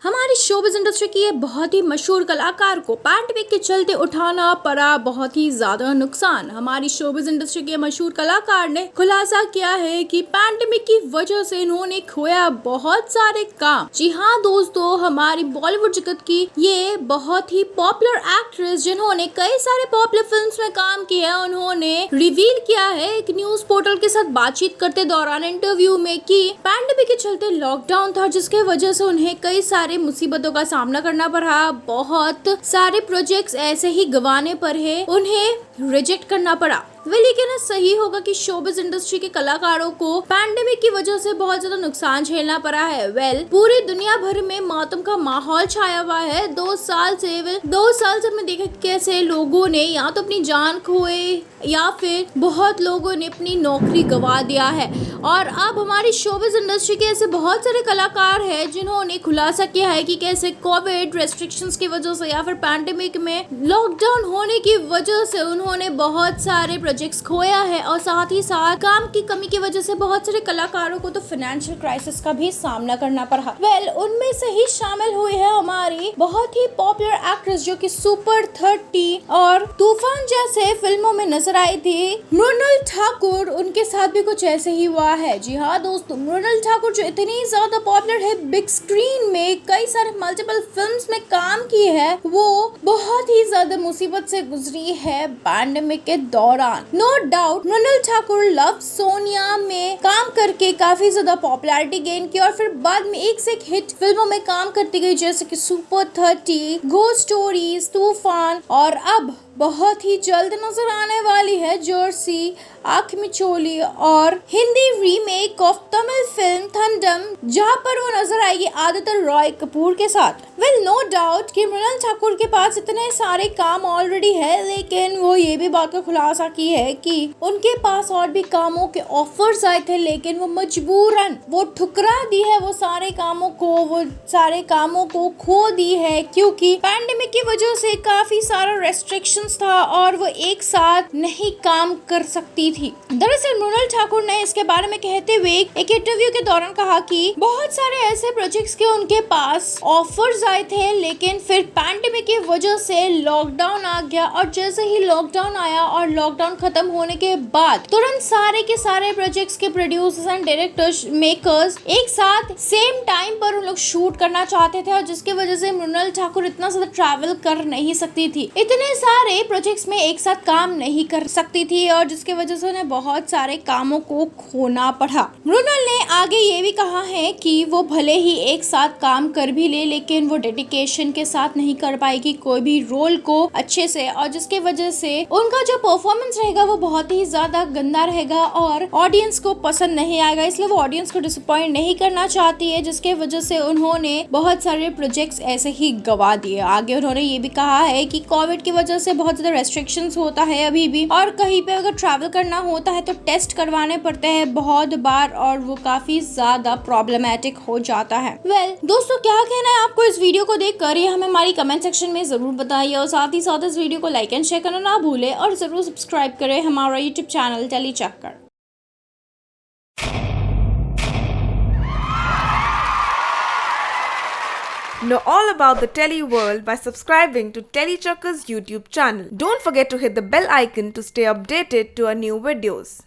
हमारी showbiz industry की ये बहुत ही मशहूर कलाकार को पैंडेमिक के चलते उठाना पड़ा बहुत ही ज्यादा नुकसान। हमारी शोबिज़ इंडस्ट्री के मशहूर कलाकार ने खुलासा किया है कि पैंडेमिक की वजह से इन्होंने खोया बहुत सारे काम। जी हाँ दोस्तों, हमारी बॉलीवुड जगत की ये बहुत ही पॉपुलर एक्ट्रेस जिन्होंने कई सारे पॉपुलर फिल्म्स में काम किया है, उन्होंने रिवील किया है एक न्यूज पोर्टल के साथ बातचीत करते दौरान इंटरव्यू में कि पैंडेमिक के चलते लॉकडाउन था जिसके वजह से उन्हें कई सारे मुसीबतों का सामना करना पड़ा। बहुत सारे प्रोजेक्ट्स ऐसे ही गंवाने पर है, उन्हें रिजेक्ट करना पड़ा। लेकिन सही होगा कि शोबिज़ इंडस्ट्री के कलाकारों को पैंडेमिक की वजह से बहुत ज्यादा नुकसान झेलना पड़ा है। पूरी दुनिया भर में मातम का माहौल छाया हुआ है। 2 साल से हमने देखा कैसे लोगों ने या तो अपनी जान खोए या फिर बहुत लोगों ने अपनी नौकरी गंवा दिया है। और अब हमारी शोबिज़ इंडस्ट्री के ऐसे बहुत सारे कलाकार हैं जिन्होंने खुलासा किया है कि कैसे कोविड रेस्ट्रिक्शंस की वजह से या फिर पैंडेमिक में लॉकडाउन होने की वजह से उन्होंने बहुत सारे प्रोजेक्ट्स खोया है और साथ ही साथ काम की कमी की वजह से बहुत सारे कलाकारों को तो फाइनेंशियल क्राइसिस का भी सामना करना पड़ा। उनमें से ही शामिल हुई है हमारी बहुत ही पॉपुलर एक्ट्रेस जो कि सुपर 30 और तूफान जैसे फिल्मों में नजर आई थी, मृणाल ठाकुर। उनके साथ भी कुछ ऐसे ही हुआ है। जी हाँ दोस्तों, मृणाल ठाकुर जो इतनी ज्यादा पॉपुलर है, बिग स्क्रीन में कई सारे मल्टीपल फिल्म्स में काम की है, वो बहुत ही ज्यादा मुसीबत से गुजरी है पैंडेमिक के दौरान। No doubt Mrunal Thakur Love Sonia में काम करके काफी ज्यादा पॉपुलैरिटी गेन की और फिर बाद में एक से एक हिट फिल्मों में काम करती गई जैसे कि सुपर 30, घोस्ट स्टोरीज, तूफान और अब बहुत ही जल्द नजर आने वाली है जर्सी, आँख मिचोली और Hindi remake of Tamil film Thadam, जहां पर वो नजर आएगी आदित्य रॉय कपूर के साथ। नो डाउट कि मृणाल ठाकुर के पास इतने सारे काम ऑलरेडी है, लेकिन वो ये भी बात का खुलासा की है कि उनके पास और भी कामों के ऑफर्स आए थे, लेकिन वो मजबूरन वो ठुकरा दी है वो सारे कामों को खो दी है क्योंकि पैंडेमिक की वजह से काफी सारा रेस्ट्रिक्शंस था और वो एक साथ नहीं काम कर सकती थी। दरअसल मृणाल ठाकुर ने इसके बारे में कहते हुए एक इंटरव्यू के दौरान कहा कि बहुत सारे ऐसे प्रोजेक्ट्स के उनके पास ऑफर्स आए थे, लेकिन फिर पैंडेमिक की वजह से लॉकडाउन आ गया और जैसे ही लॉकडाउन आया और लॉकडाउन खत्म होने के बाद तुरंत सारे के सारे प्रोजेक्ट्स के प्रोड्यूसर्स एंड डायरेक्टर्स मेकर्स एक साथ सेम टाइम पर उन लोग शूट करना चाहते थे और जिसकी वजह से मृणाल ठाकुर इतना ज्यादा ट्रैवल कर नहीं सकती थी, इतने सारे प्रोजेक्ट्स में एक साथ काम नहीं कर सकती थी और जिसकी वजह से उन्हें बहुत सारे कामों को खोना पड़ा। मृणाल ने आगे ये भी कहा है कि वो भले ही एक साथ काम कर भी ले, लेकिन वो डेडिकेशन के साथ नहीं कर पाएगी कोई भी रोल को अच्छे से और जिसके वजह से उनका जो परफॉर्मेंस रहेगा वो बहुत ही ज्यादा गंदा रहेगा और ऑडियंस को पसंद नहीं आएगा, इसलिए वो ऑडियंस को डिसअपॉइंट नहीं करना चाहती है, जिसके वजह से उन्होंने बहुत सारे प्रोजेक्ट्स ऐसे ही गवा दिए। आगे उन्होंने ये भी कहा है कि कोविड की वजह से बहुत ज्यादा रेस्ट्रिक्शंस होता है अभी भी और कहीं पे अगर ट्रैवल करना होता है तो टेस्ट करवाने पड़ते हैं बहुत बार और वो काफी ज्यादा प्रॉब्लमेटिक हो जाता है। दोस्तों, क्या कहना है आपको इस वीडियो को देख कर, ये हमें हमारी कमेंट सेक्शन में जरूर बताइए और साथ ही साथ इस वीडियो को लाइक एंड शेयर करना ना भूले और जरूर सब्सक्राइब करें हमारा यूट्यूब चैनल टेली चक्कर। Know all about the Telly world by subscribing to Telly Chakka's YouTube channel. Don't forget to hit the bell icon to stay updated to our new videos.